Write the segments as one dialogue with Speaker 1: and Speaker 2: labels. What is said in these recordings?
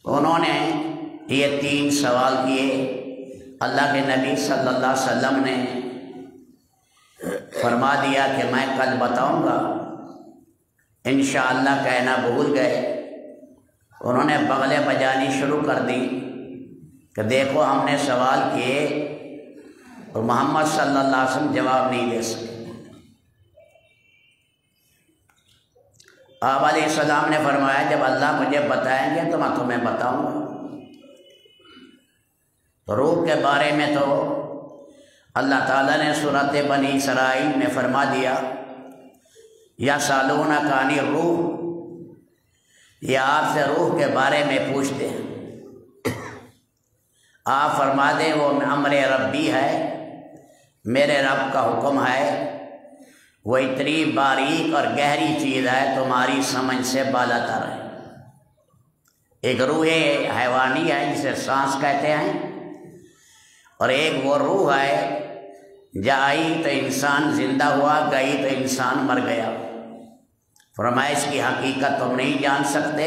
Speaker 1: انہوں نے یہ 3 سوال کیے۔ اللہ کے نبی صلی اللہ علیہ وسلم نے فرما دیا کہ میں کل بتاؤں گا، انشاءاللہ کہنا بھول گئے۔ انہوں نے بغلیں بجانی شروع کر دی کہ دیکھو ہم نے سوال کیے اور محمد صلی اللہ علیہ وسلم جواب نہیں دے سکے۔ آپ علیہ السلام نے فرمایا جب اللہ مجھے بتائیں گے تو میں تمہیں بتاؤں گا۔ تو روح کے بارے میں تو اللہ تعالیٰ نے سورۃ بنی اسرائیل میں فرما دیا یسألونک عن الروح، یہ آپ سے روح کے بارے میں پوچھتے ہیں، آپ فرما دیں وہ امر ربی ہے، میرے رب کا حکم ہے، وہ اتنی باریک اور گہری چیز ہے تمہاری سمجھ سے بالا تر ہے۔ ایک روح حیوانی ہے جسے سانس کہتے ہیں، اور ایک وہ روح ہے جائی تو انسان زندہ ہوا، گئی تو انسان مر گیا۔ فرمایا اس کی حقیقت تم نہیں جان سکتے،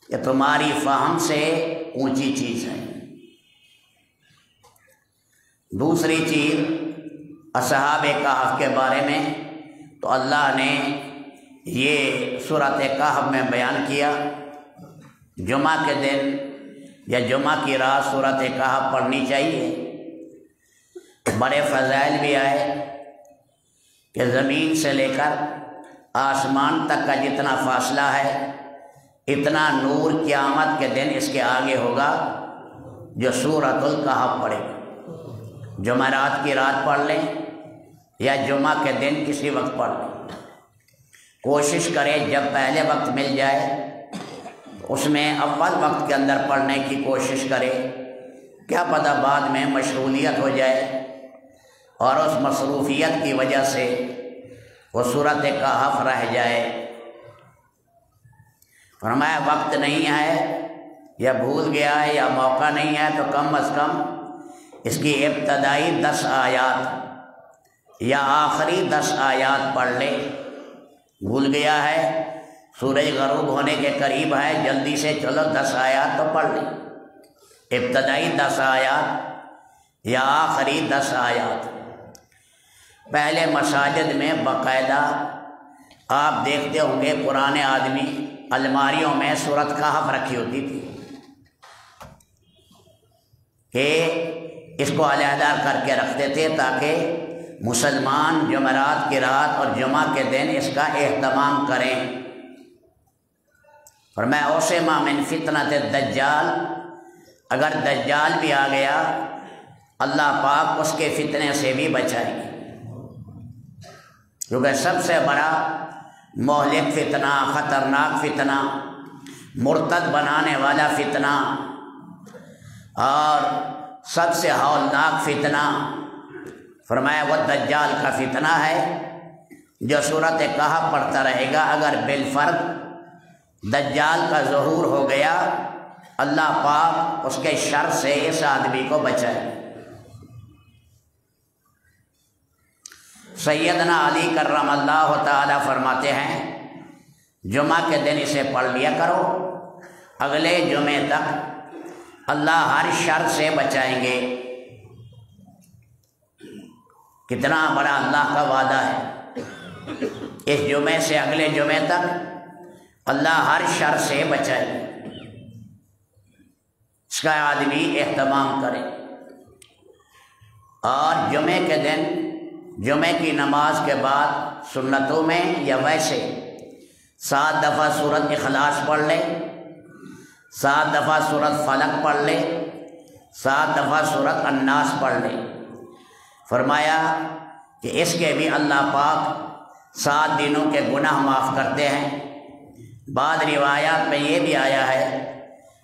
Speaker 1: یہ تمہاری فہم سے اونچی چیز ہے۔ دوسری چیز اصحاب کہف کے بارے میں تو اللہ نے یہ سورۃ کہف میں بیان کیا۔ جمعہ کے دن یا جمعہ کی رات سورۃ کہف پڑھنی چاہیے۔ بڑے فضائل بھی آئے کہ زمین سے لے کر آسمان تک کا جتنا فاصلہ ہے اتنا نور قیامت کے دن اس کے آگے ہوگا جو سورۃ الکہف پڑھے گا۔ جمعرات کی رات پڑھ لیں یا جمعہ کے دن کسی وقت پڑھ لیں، کوشش کریں جب پہلے وقت مل جائے اس میں اول وقت کے اندر پڑھنے کی کوشش کرے، کیا پتہ بعد میں مشغولیت ہو جائے اور اس مصروفیت کی وجہ سے وہ سورۃ کہف رہ جائے۔ فرمایا وقت نہیں ہے یا بھول گیا ہے یا موقع نہیں ہے تو کم از کم اس کی ابتدائی 10 آیات یا آخری 10 آیات پڑھ لے۔ بھول گیا ہے، سورج غروب ہونے کے قریب ہے، جلدی سے چلو 10 آیات تو پڑھ لیں، ابتدائی 10 آیات یا آخری 10 آیات۔ پہلے مساجد میں باقاعدہ آپ دیکھتے ہوں گے پرانے آدمی الماریوں میں سورۃ کہف رکھی ہوتی تھی کہ اس کو علیحدہ کر کے رکھتے تھے تاکہ مسلمان جمعرات کی رات اور جمعہ کے دن اس کا اہتمام کریں۔ فرمایا اوسما من فتنۃ الدجال، اگر دجال بھی آ گیا اللہ پاک اس کے فتنے سے بھی بچائیں گے، کیونکہ سب سے بڑا مہلک فتنہ، خطرناک فتنہ، مرتد بنانے والا فتنہ اور سب سے ہولناک فتنہ فرمایا وہ دجال کا فتنہ ہے جو سورۃ کہف پڑھتا رہے گا۔ اگر بالفرض دجال کا ظہور ہو گیا اللہ پاک اس کے شر سے اس آدمی کو بچائے۔ سیدنا علی کرم اللہ تعالی فرماتے ہیں جمعہ کے دن اسے پڑھ لیا کرو، اگلے جمعے تک اللہ ہر شر سے بچائیں گے۔ کتنا بڑا اللہ کا وعدہ ہے، اس جمعے سے اگلے جمعے تک اللہ ہر شر سے بچائے گا، اس کا آدمی اہتمام کرے۔ اور جمعے کے دن جمعے کی نماز کے بعد سنتوں میں یا ویسے 7 دفعہ سورۃ اخلاص پڑھ لے، 7 دفعہ سورۃ فلق پڑھ لے، 7 دفعہ سورۃ الناس پڑھ لے۔ فرمایا کہ اس کے بھی اللہ پاک 7 دنوں کے گناہ معاف کرتے ہیں۔ بعض روایات میں یہ بھی آیا ہے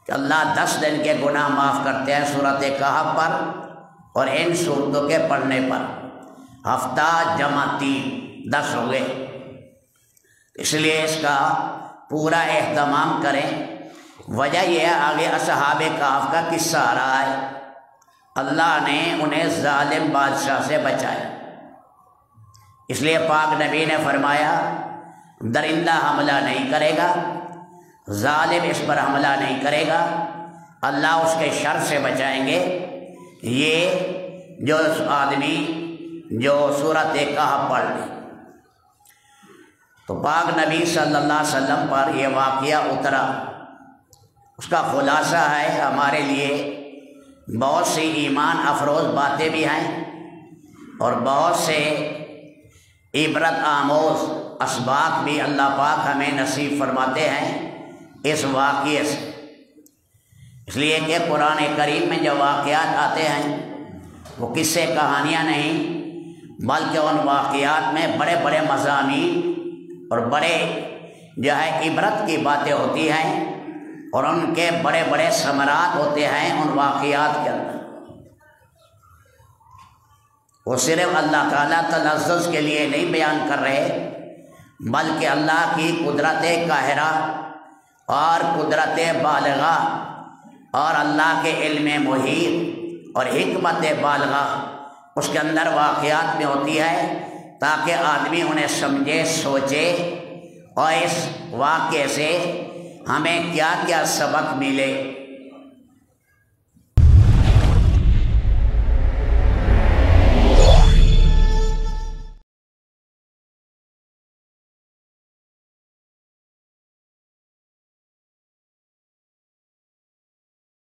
Speaker 1: کہ اللہ 10 دن کے گناہ معاف کرتے ہیں سورۃ کہف پر اور ان سورتوں کے پڑھنے پر۔ ہفتہ جمع 3 10 ہو گئے، اس لیے اس کا پورا اہتمام کریں۔ وجہ یہ ہے آگے اصحاب کہف کا قصہ آ رہا ہے، اللہ نے انہیں ظالم بادشاہ سے بچایا، اس لیے پاک نبی نے فرمایا درندہ حملہ نہیں کرے گا، ظالم اس پر حملہ نہیں کرے گا، اللہ اس کے شر سے بچائیں گے۔ یہ جو آدمی جو سورۃ کہف پڑھ لے تو پاک نبی صلی اللہ علیہ وسلم پر یہ واقعہ اترا۔ اس کا خلاصہ ہے ہمارے لیے بہت سی ایمان افروز باتیں بھی ہیں اور بہت سے عبرت آموز اسباق بھی اللہ پاک ہمیں نصیب فرماتے ہیں اس واقعے سے۔ اس لیے کہ قرآن کریم میں جو واقعات آتے ہیں وہ قصے کہانیاں نہیں، بلکہ ان واقعات میں بڑے بڑے مضامین اور بڑے جو ہے عبرت کی باتیں ہوتی ہیں اور ان کے بڑے بڑے ثمرات ہوتے ہیں ان واقعات کے اندر۔ وہ صرف اللہ تعالیٰ تلذذ کے لیے نہیں بیان کر رہے، بلکہ اللہ کی قدرت قاہرہ اور قدرت بالغہ اور اللہ کے علم محیط اور حکمت بالغہ اس کے اندر واقعات میں ہوتی ہے، تاکہ آدمی انہیں سمجھے، سوچے اور اس واقعے سے ہمیں کیا کیا سبق ملے۔